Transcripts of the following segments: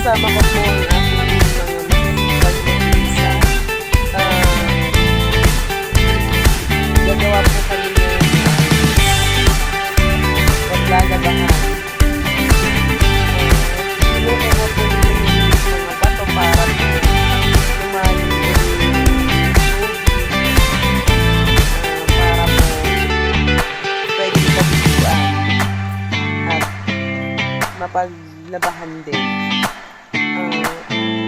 kasama ko po ang aking mga pagpipinsan. Gagawa po kami ng paglalabahan. Kinukuha po yung mga bato para po lumayo yung tubig, para po pwede pabiguan at mapaglabahan din.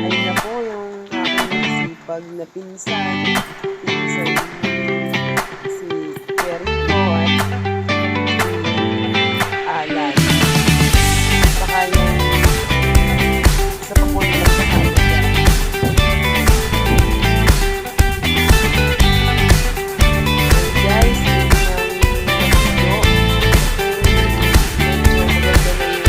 Ayun na po yung aking sipag na pinsan si Jericho at si Alan. Saka yung isa pa po yung nagkakala dyan. Guys, yun yung video. Medyo maganda na yung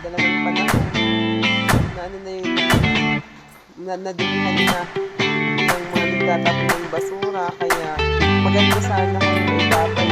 dalawang panahon na ano na yun, nadilihan na ng mga nagtatapon ng basura, kaya maganda sana kung ibabalik